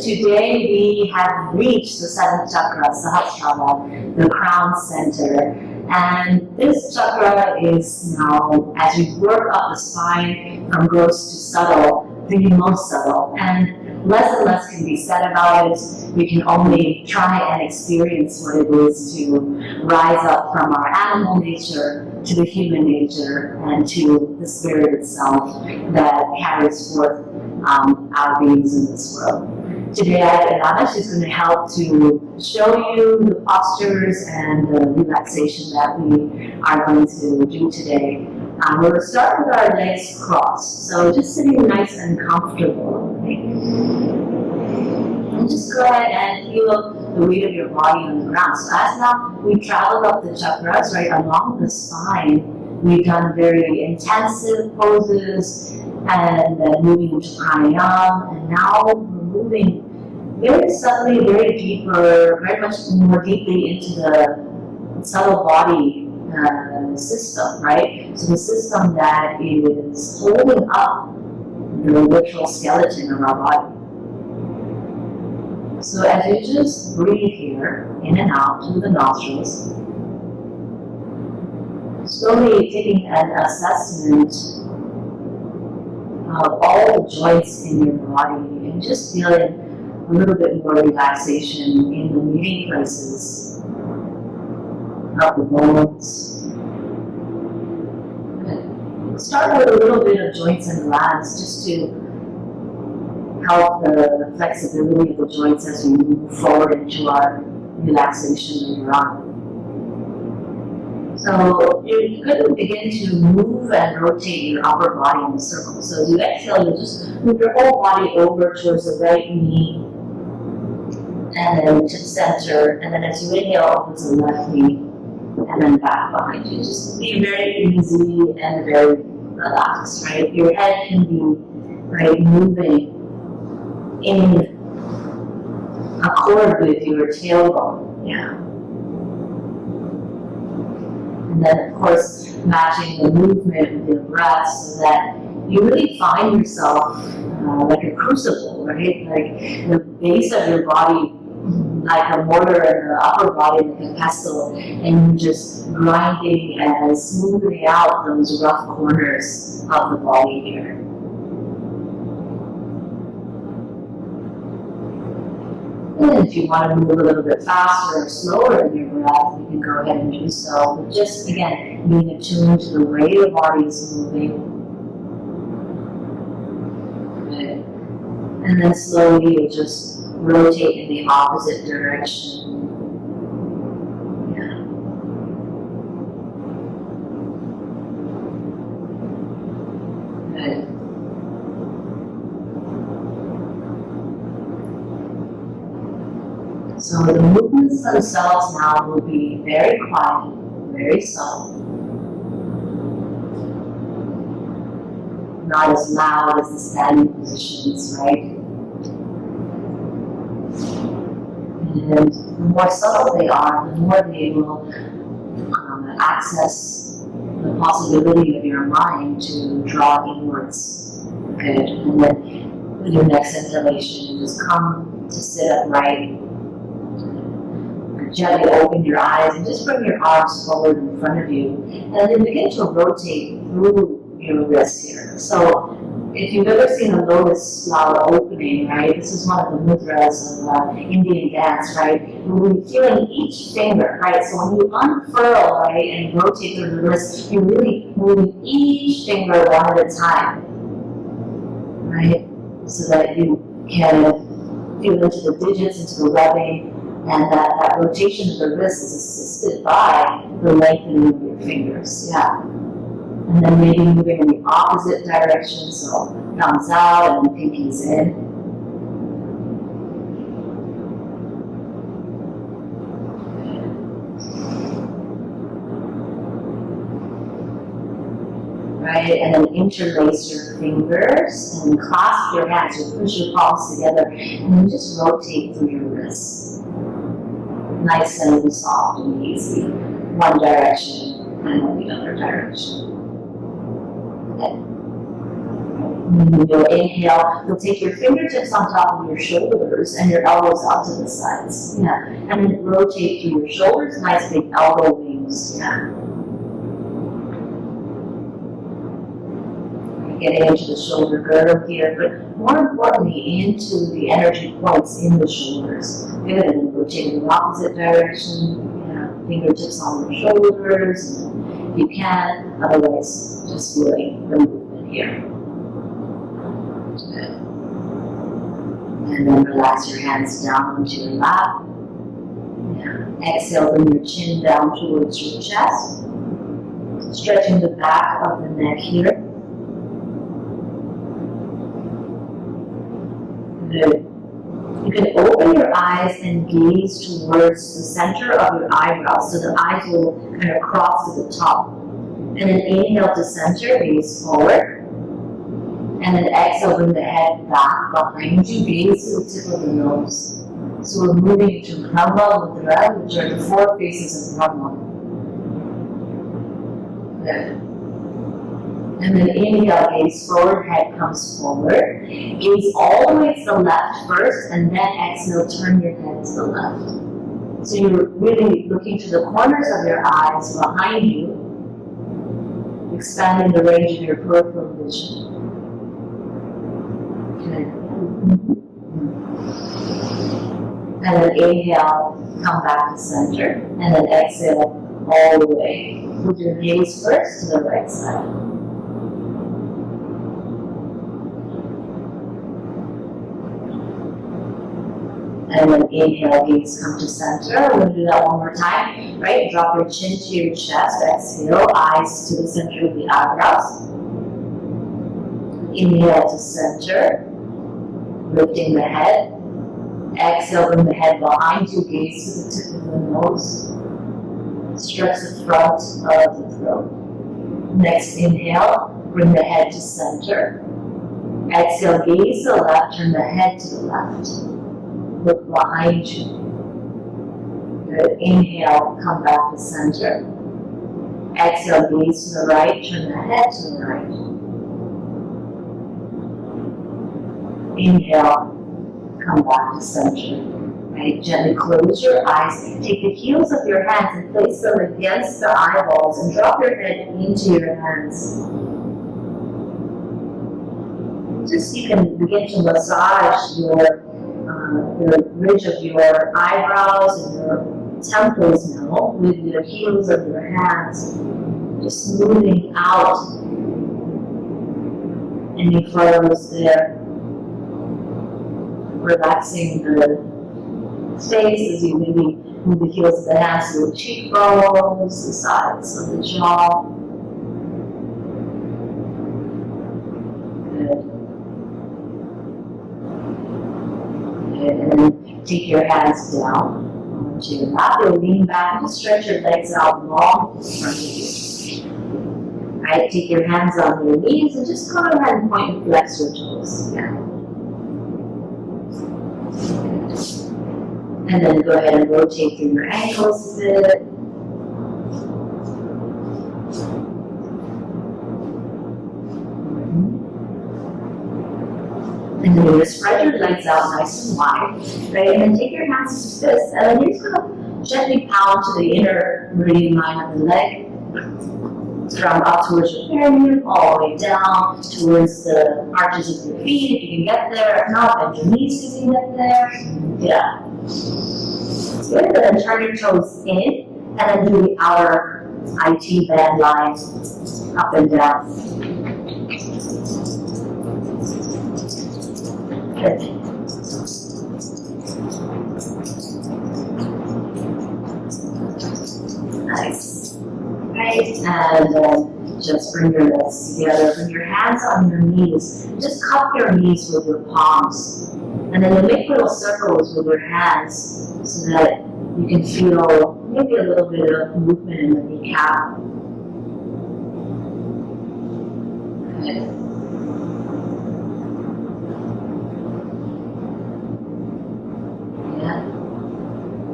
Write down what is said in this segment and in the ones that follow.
today we have reached the seventh chakra, Sahasrara, the crown center. And this chakra is now, as we work up the spine from gross to subtle, the most subtle. And less can be said about it. We can only try and experience what it is to rise up from our animal nature to the human nature and to the spirit itself that carries forth our beings in this world. Today, Adanash is going to help to show you the postures and the relaxation that we are going to do today. We're going to start with our legs crossed, so just sitting nice and comfortable. Okay? And just go ahead and feel the weight of your body on the ground. So as now we traveled up the chakras, right, along the spine, we've done very intensive poses and then moving into pranayama, and now we're moving very subtly, very deeper, very much more deeply into the subtle body system, right? So the system that is holding up the literal skeleton of our body. So as you just breathe here, in and out through the nostrils, slowly taking an assessment of all the joints in your body and just feeling a little bit more relaxation in the meeting places of the bones. Good. Start with a little bit of joints and glands just to help the flexibility of the joints as we move forward into our relaxation later on. So you're going to begin to move and rotate your upper body in a circle. So as you exhale, you just move your whole body over towards the right knee and then to the center. And then as you inhale, over to the left knee and then back behind you. Just be very easy and very relaxed, right? Your head can be right moving in accord with your tailbone. Yeah. And then, of course, matching the movement with your breath so that you really find yourself like a crucible, right? Like the base of your body, like a mortar, and the upper body like a pestle, and you just grinding and smoothing out those rough corners of the body here. And if you want to move a little bit faster or slower in your breath, you can go ahead and do so. But just, again, being attuned to the way your body is moving. Good. And then slowly you just rotate in the opposite direction. Yeah. Good. So the movements themselves now will be very quiet, very subtle. Not as loud as the standing positions, right? And the more subtle they are, the more they will access the possibility of your mind to draw inwards. Good. And then with your next inhalation, you just come to sit upright. Gently open your eyes and just bring your arms forward in front of you, and then begin to rotate through your wrist here. So if you've ever seen a lotus flower opening, right, this is one of the mudras of Indian dance, right? You'll be feeling each finger, right? So when you unfurl, right, and rotate through the wrist, you're really moving each finger one at a time, right? So that you can feel into the digits, into the webbing. And that rotation of the wrist is assisted by the lengthening of your fingers. Yeah. And then maybe moving in the opposite direction, so thumbs out and pinkies in. Right, and then interlace your fingers and clasp your hands. So push your palms together and then just rotate through your wrists. Nice and soft and easy. One direction and then the other direction. Okay. You'll inhale, you'll take your fingertips on top of your shoulders and your elbows out to the sides. Yeah. And then rotate through your shoulders, nice big elbow wings. Yeah. Getting into the shoulder girdle here, but more importantly, into the energy points in the shoulders. Good, and then rotate in the opposite direction. Yeah. Fingertips on your shoulders, if you can, otherwise just feeling the movement here. Good. And then relax your hands down into your lap. Yeah. Exhale, bring your chin down towards your chest. Stretching the back of the neck here. Good. You can open your eyes and gaze towards the center of your eyebrows, so the eyes will kind of cross to the top. And then inhale to center, gaze forward. And then exhale, bring the head back behind you, gaze to the tip of the nose. So we're moving into Brahma Mudra, which are the four faces of Brahma. Good. And then inhale, gaze forward, head comes forward. Gaze all the way to the left first, and then exhale, turn your head to the left. So you're really looking to the corners of your eyes behind you, expanding the range of your peripheral vision. Good. And then inhale, come back to center, and then exhale all the way. Move your gaze first to the right side. And then inhale, gaze come to center. We're going to do that one more time. Right? Drop your chin to your chest. Exhale, eyes to the center of the eyebrows. Inhale to center. Lifting the head. Exhale, bring the head behind you. Gaze to the tip of the nose. Stretch the front of the throat. Next inhale, bring the head to center. Exhale, gaze to the left. Turn the head to the left. Look behind you. Good. Inhale, come back to center. Exhale, gaze to the right, turn the head to the right. Inhale, come back to center. Right? Gently close your eyes. Take the heels of your hands and place them against the eyeballs and drop your head into your hands. Just you can begin to massage the ridge of your eyebrows and your temples now with the heels of your hands, just smoothing out any furrows there, relaxing the face as you maybe move the heels of the hands to the cheekbones, the sides of the jaw. Good. And then take your hands down onto your lap. You'll lean back and just stretch your legs out long in front of you. Right? Take your hands on your knees and just go ahead and point and flex your toes. Yeah. And then go ahead and rotate through your ankles a bit. And then you're going to spread your legs out nice and wide, right? And then take your hands to fists, and then you're just going to gently pound to the inner meridian line of the leg. From up towards your perineum, all the way down towards the arches of your feet, if you can get there. If not, bend your knees if you can get there. Yeah. That's good. And then turn your toes in, and then do the outer IT band lines up and down. Good. Nice. Right, and just bring your legs together. Bring your hands on your knees. Just cup your knees with your palms. And then you make little circles with your hands so that you can feel maybe a little bit of movement in the kneecap. Good.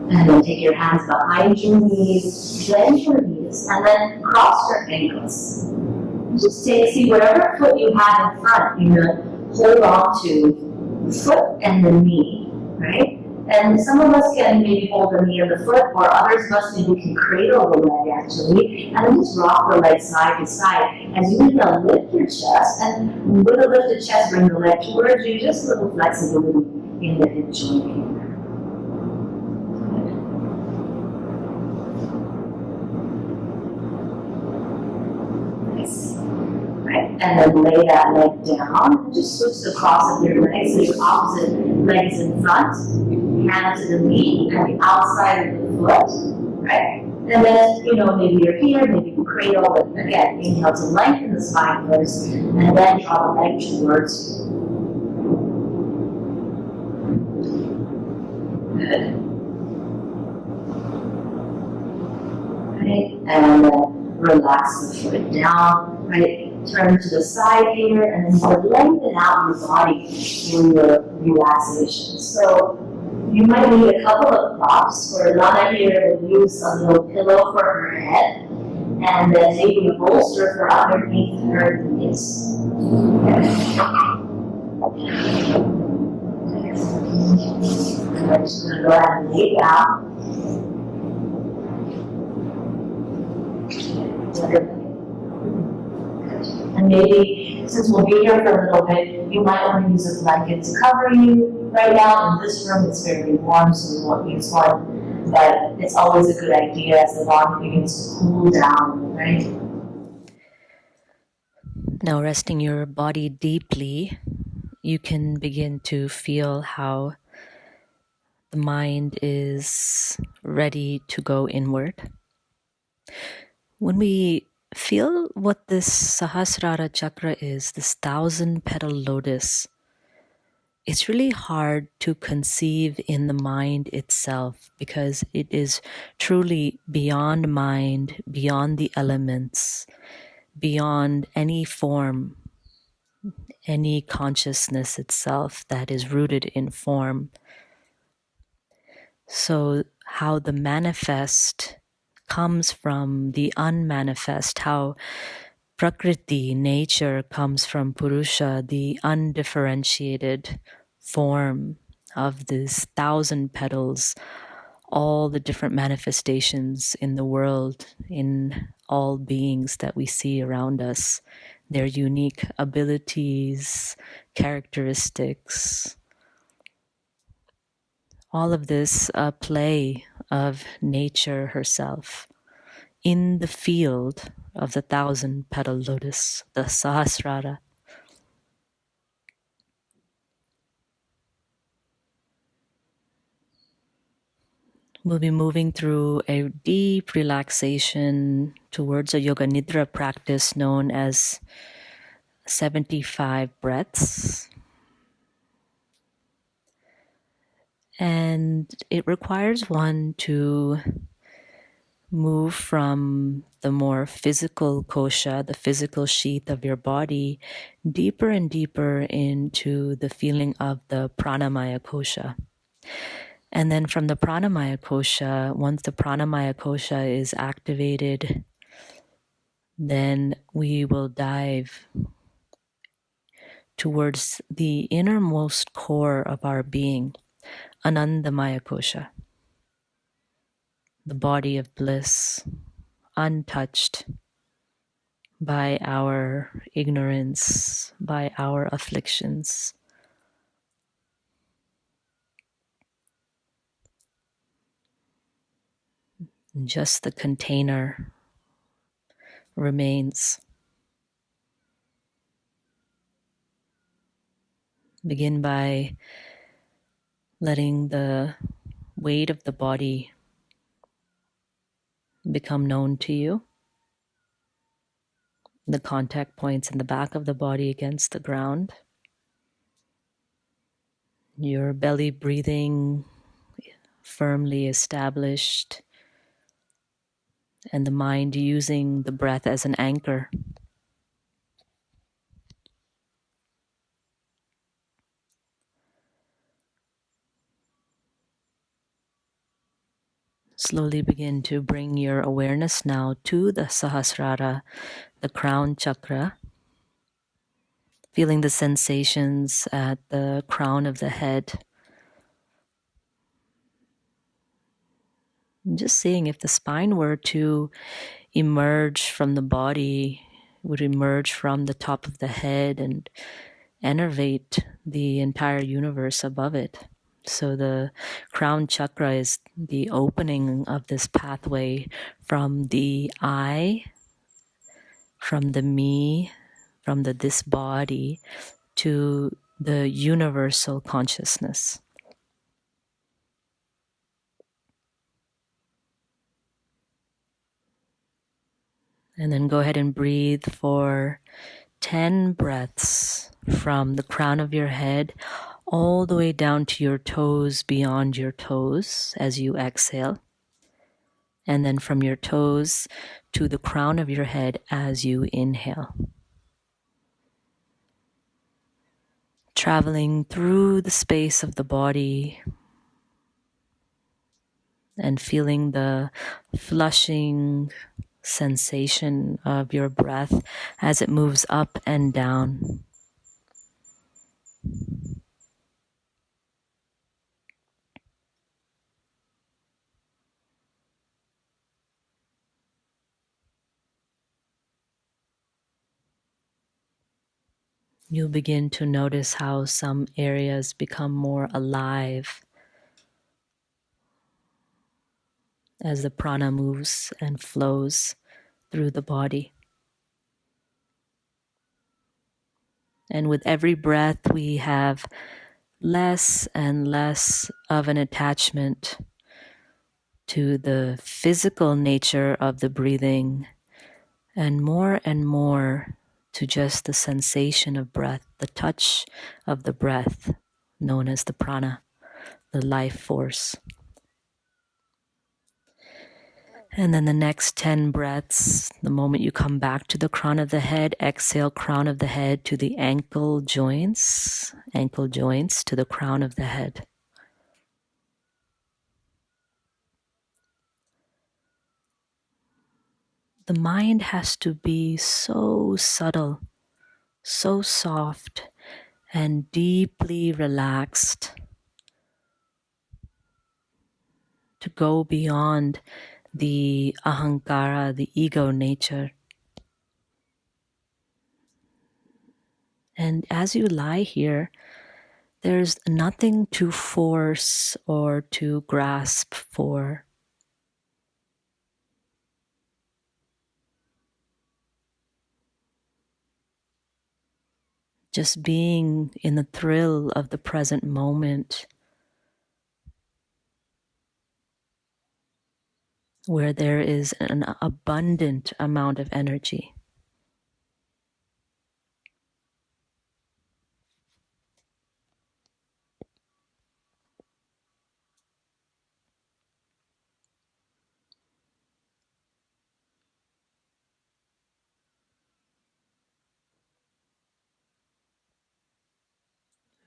And then take your hands behind your knees, bend your knees, and then cross your ankles. Just see whatever foot you have in front, you're gonna hold on to the foot and the knee, right? And some of us can maybe hold the knee and the foot, or others of us maybe can cradle the leg actually, and then just rock the leg side to side. As you begin to lift your chest, and with a lifted chest, bring the leg towards you, just a little flexibility in the hip joint here. Nice. Right. And then lay that leg down. Just switch the cross of your legs. So your opposite leg is in front, hand to the knee, and the outside of the foot. Right. And then, maybe you're here, maybe you cradle, but again, inhale to lengthen the spine first, and then draw the leg towards you. Good. Right. And then relax the foot down. Right. Turn to the side here, and then you lengthen out your body in your relaxation. So you might need a couple of props. For Lana here, we'll use a little pillow for her head, and then maybe a bolster for underneath her knees. Okay. And I'm just going to go ahead and lay down. And maybe, since we'll be here for a little bit, you might want to use a blanket to cover you. Right now, in this room, it's very warm, so we won't use one. But it's always a good idea as the body begins to cool down, right? Now, resting your body deeply, you can begin to feel how the mind is ready to go inward. When we feel what this Sahasrara Chakra is, this 1,000-petal lotus, it's really hard to conceive in the mind itself because it is truly beyond mind, beyond the elements, beyond any form, any consciousness itself that is rooted in form. So how the manifest comes from the unmanifest, how Prakriti, nature, comes from Purusha, the undifferentiated form of these 1,000 petals, all the different manifestations in the world, in all beings that we see around us, their unique abilities, characteristics, all of this play of nature herself in the field of the 1,000-petal lotus, the Sahasrara. We'll be moving through a deep relaxation towards a Yoga Nidra practice known as 75 breaths. And it requires one to move from the more physical kosha, the physical sheath of your body, deeper and deeper into the feeling of the pranamaya kosha. And then from the pranamaya kosha, once the pranamaya kosha is activated, then we will dive towards the innermost core of our being, Anandamaya kosha, the body of bliss, untouched by our ignorance, by our afflictions. Just the container remains. Begin by letting the weight of the body become known to you. The contact points in the back of the body against the ground. Your belly breathing firmly established, and the mind using the breath as an anchor. Slowly begin to bring your awareness now to the Sahasrara, the crown chakra, feeling the sensations at the crown of the head. And just seeing if the spine were to emerge from the body, would emerge from the top of the head and enervate the entire universe above it. So the crown chakra is the opening of this pathway from the I, from the me, from the this body to the universal consciousness. And then go ahead and breathe for 10 breaths from the crown of your head all the way down to your toes, beyond your toes as you exhale. And then from your toes to the crown of your head as you inhale. Traveling through the space of the body and feeling the flushing sensation of your breath as it moves up and down. You'll begin to notice how some areas become more alive as the prana moves and flows through the body. And with every breath, we have less and less of an attachment to the physical nature of the breathing and more to just the sensation of breath, the touch of the breath, known as the prana, the life force. And then the next 10 breaths, the moment you come back to the crown of the head, exhale crown of the head to the ankle joints to the crown of the head. The mind has to be so subtle, so soft, and deeply relaxed to go beyond the ahankara, the ego nature. And as you lie here, there's nothing to force or to grasp for. Just being in the thrill of the present moment, where there is an abundant amount of energy.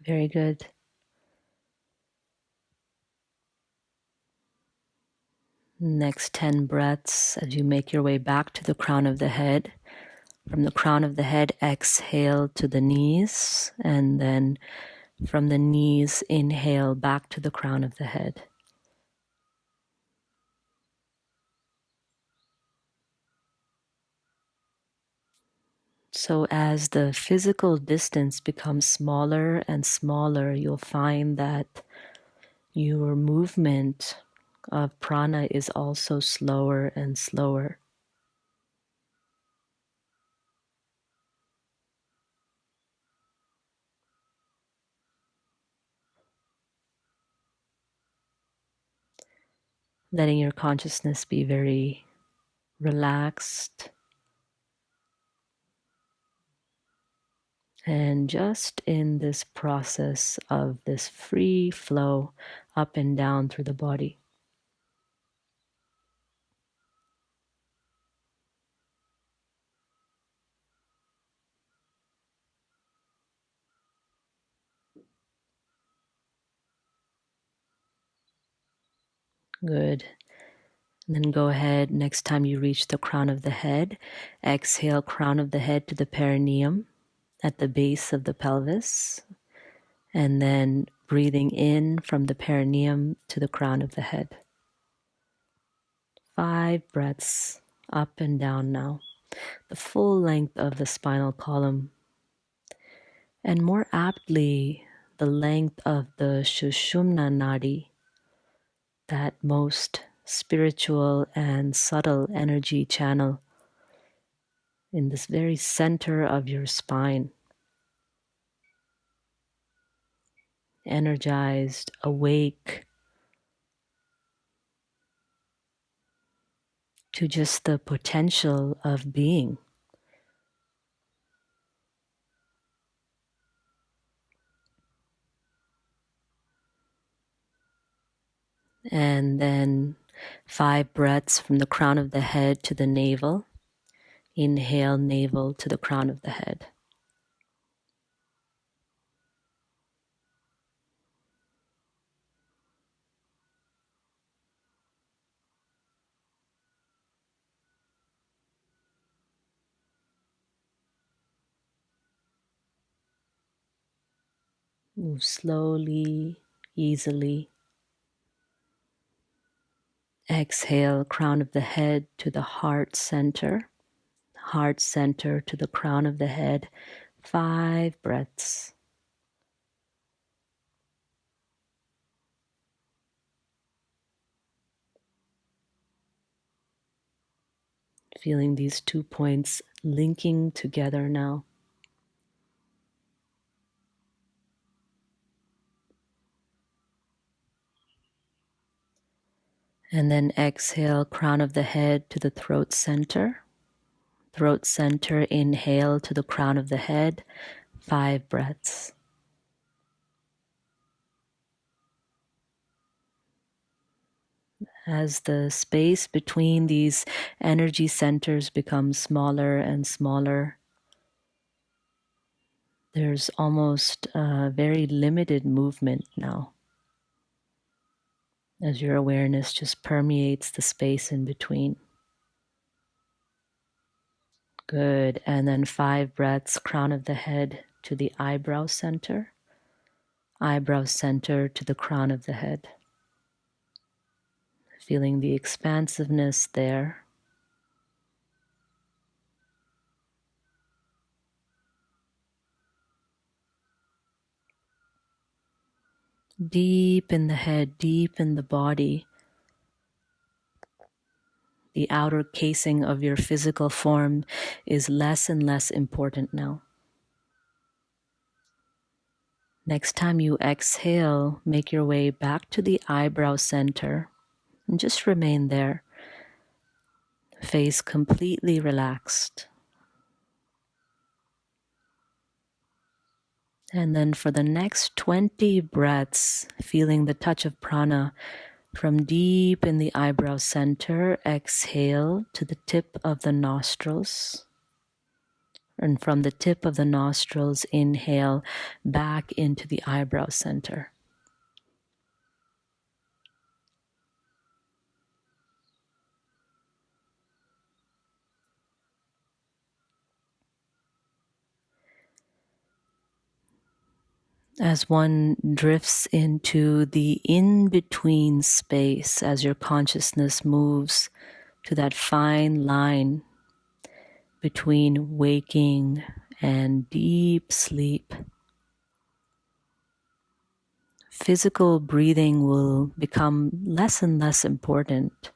Very good. Next 10 breaths as you make your way back to the crown of the head. From the crown of the head, exhale to the knees, and then from the knees, inhale back to the crown of the head. So as the physical distance becomes smaller and smaller, you'll find that your movement of prana is also slower and slower. Letting your consciousness be very relaxed and just in this process of this free flow up and down through the body. Good. And then go ahead, next time you reach the crown of the head, exhale crown of the head to the perineum at the base of the pelvis. And then breathing in from the perineum to the crown of the head. 5 breaths up and down now, the full length of the spinal column. And more aptly, the length of the Shushumna Nadi, that most spiritual and subtle energy channel in this very center of your spine. Energized, awake to just the potential of being. And then 5 breaths from the crown of the head to the navel. Inhale, navel to the crown of the head. Move slowly, easily. Exhale, crown of the head to the heart center to the crown of the head. 5 breaths. Feeling these 2 points linking together now. And then exhale, crown of the head to the throat center. Throat center, inhale to the crown of the head. 5 breaths. As the space between these energy centers becomes smaller and smaller, there's almost a very limited movement now, as your awareness just permeates the space in between. Good. And then 5 breaths, crown of the head to the eyebrow center to the crown of the head. Feeling the expansiveness there. Deep in the head, deep in the body, the outer casing of your physical form is less and less important now. Next time you exhale, make your way back to the eyebrow center and just remain there. Face completely relaxed. And then for the next 20 breaths, feeling the touch of prana from deep in the eyebrow center, exhale to the tip of the nostrils. And from the tip of the nostrils, inhale back into the eyebrow center. As one drifts into the in-between space, as your consciousness moves to that fine line between waking and deep sleep, physical breathing will become less and less important.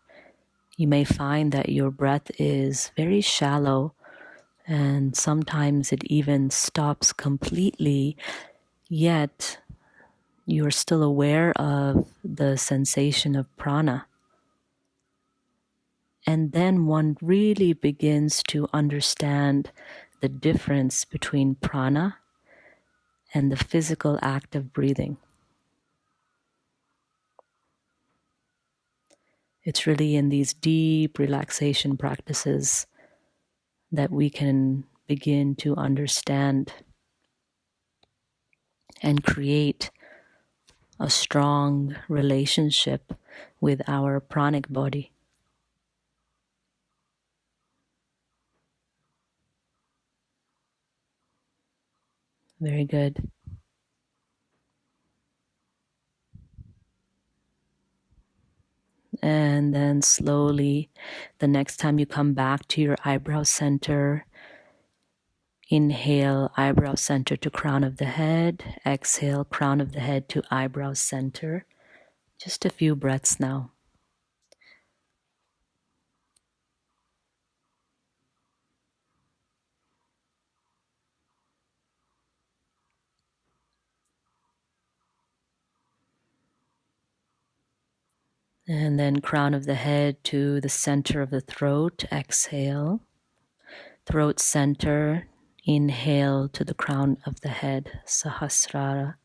You may find that your breath is very shallow, and sometimes it even stops completely, yet you are still aware of the sensation of prana. And then one really begins to understand the difference between prana and the physical act of breathing. It's really in these deep relaxation practices that we can begin to understand and create a strong relationship with our pranic body. Very good. And then slowly, the next time you come back to your eyebrow center, inhale, eyebrow center to crown of the head. Exhale, crown of the head to eyebrow center. Just a few breaths now. And then crown of the head to the center of the throat. Exhale. Throat center. Inhale to the crown of the head. Sahasrara.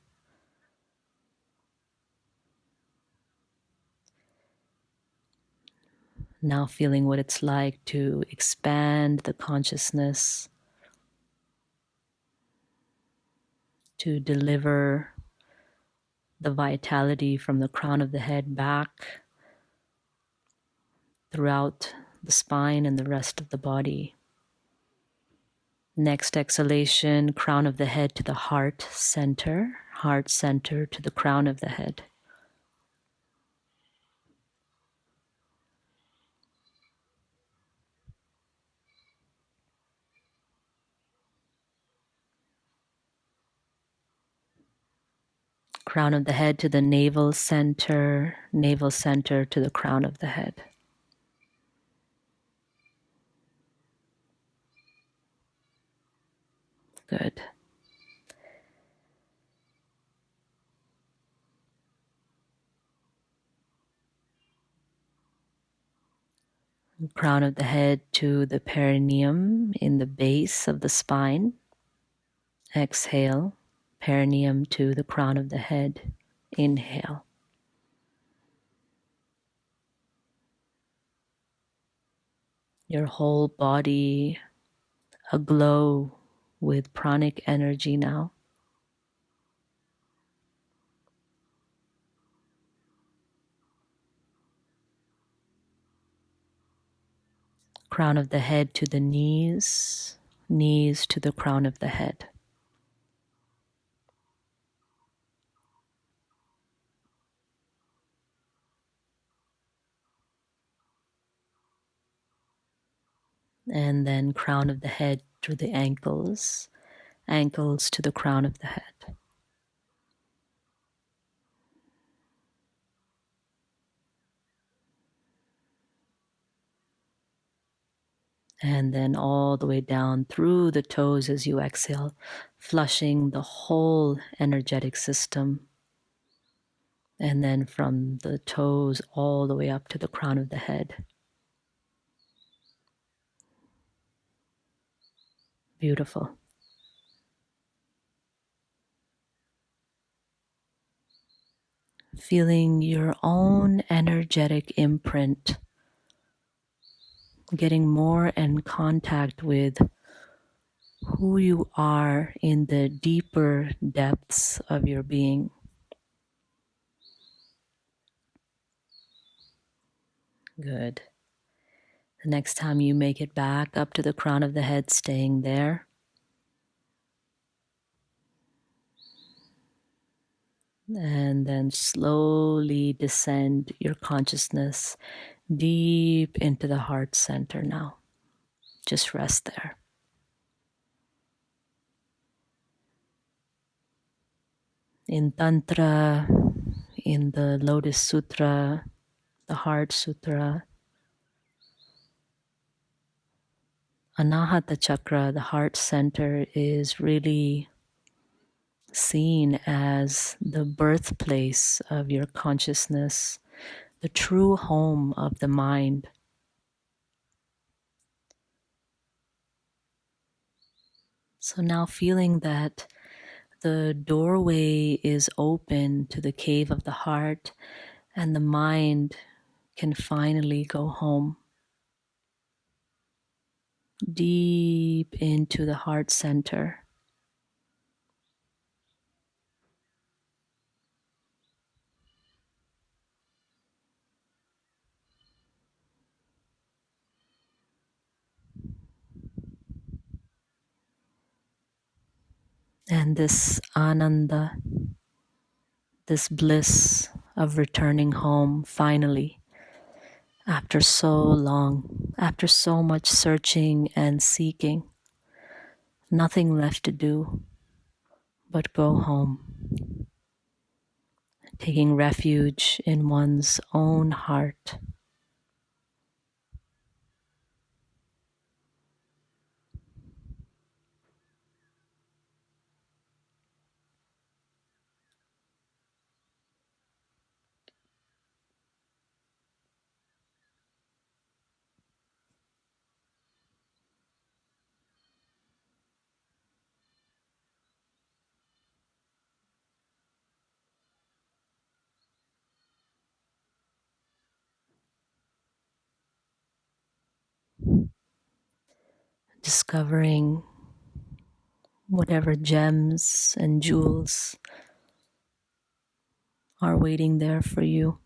Now feeling what it's like to expand the consciousness, to deliver the vitality from the crown of the head back throughout the spine and the rest of the body. Next exhalation, crown of the head to the heart center to the crown of the head. Crown of the head to the navel center to the crown of the head. Good. Crown of the head to the perineum in the base of the spine. Exhale, perineum to the crown of the head. Inhale. Your whole body aglow with pranic energy now. Crown of the head to the knees, knees to the crown of the head. And then crown of the head to the ankles, ankles to the crown of the head. And then all the way down through the toes as you exhale, flushing the whole energetic system. And then from the toes all the way up to the crown of the head. Beautiful. Feeling your own energetic imprint, getting more in contact with who you are in the deeper depths of your being. Good. The next time you make it back up to the crown of the head, staying there. And then slowly descend your consciousness deep into the heart center now. Just rest there. In Tantra, in the Lotus Sutra, the Heart Sutra, Anahata Chakra, the heart center, is really seen as the birthplace of your consciousness, the true home of the mind. So now feeling that the doorway is open to the cave of the heart and the mind can finally go home. Deep into the heart center. And And this ananda, this bliss of returning home finally, after so long, after so much searching and seeking, nothing left to do but go home, taking refuge in one's own heart. Discovering whatever gems and jewels are waiting there for you.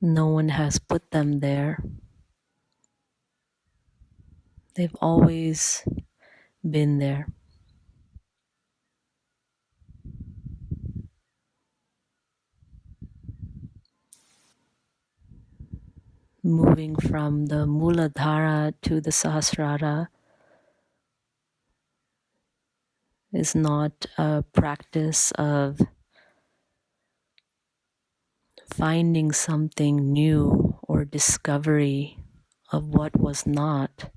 No one has put them there. They've always been there. Moving from the Muladhara to the Sahasrara is not a practice of finding something new or discovery of what was not,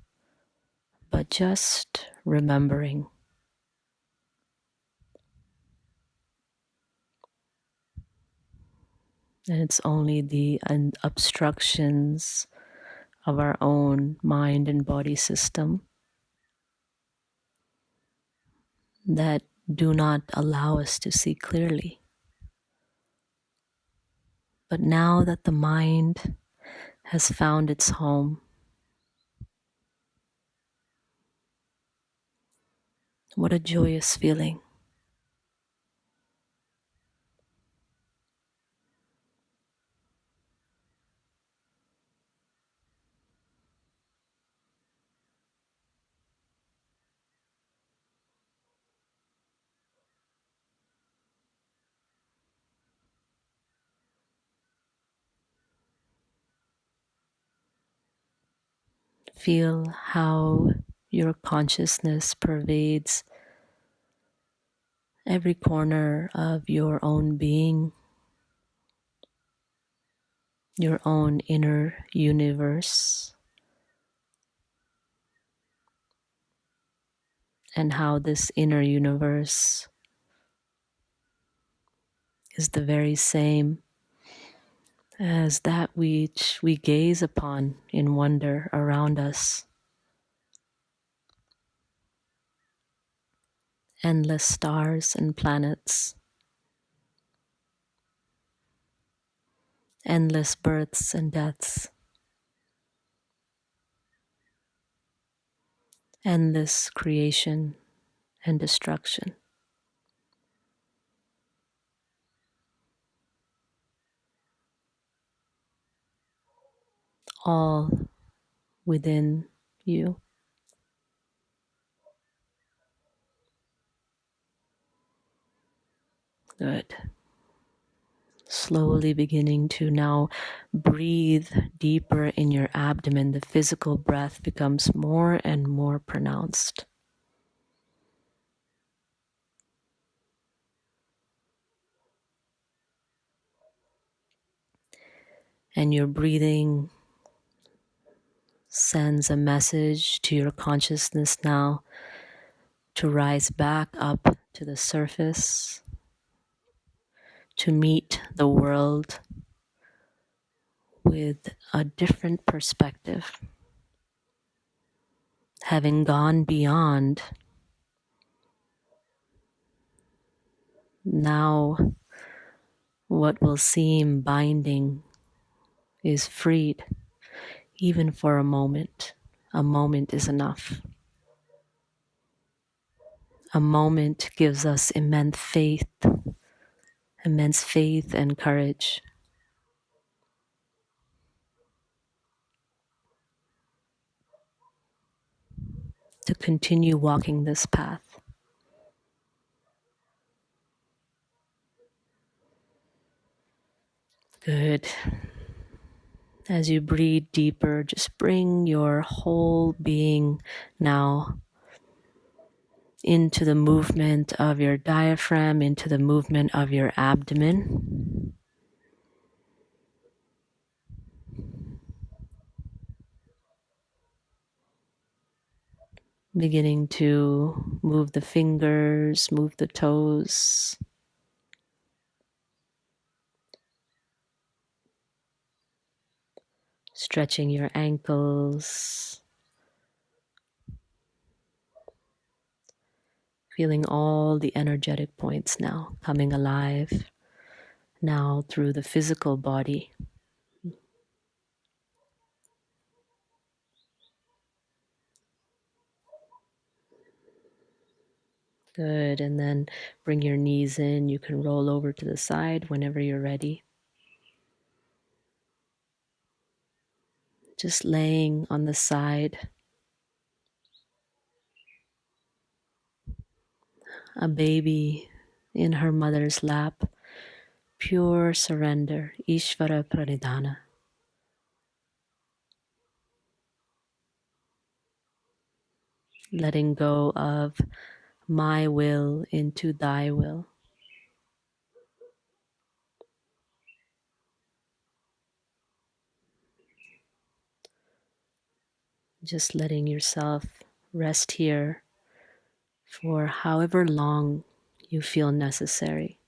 but just remembering. And it's only the obstructions of our own mind and body system that do not allow us to see clearly. But now that the mind has found its home, what a joyous feeling. Feel how your consciousness pervades every corner of your own being, your own inner universe, and how this inner universe is the very same as that which we gaze upon in wonder around us. Endless stars and planets, endless births and deaths, endless creation and destruction, all within you. Good. Slowly beginning to now breathe deeper in your abdomen. The physical breath becomes more and more pronounced. And your breathing sends a message to your consciousness now to rise back up to the surface, to meet the world with a different perspective. Having gone beyond, now what will seem binding is freed, even for a moment. A moment is enough. A moment gives us immense faith and courage. to continue walking this path. Good. As you breathe deeper, just bring your whole being now into the movement of your diaphragm, into the movement of your abdomen. Beginning to move the fingers, move the toes. Stretching your ankles. Feeling all the energetic points now coming alive now through the physical body. Good. And then bring your knees in. You can roll over to the side whenever you're ready. Just laying on the side. A baby in her mother's lap. Pure surrender. Ishvara Pranidhana. Letting go of my will into thy will. Just letting yourself rest here for however long you feel necessary.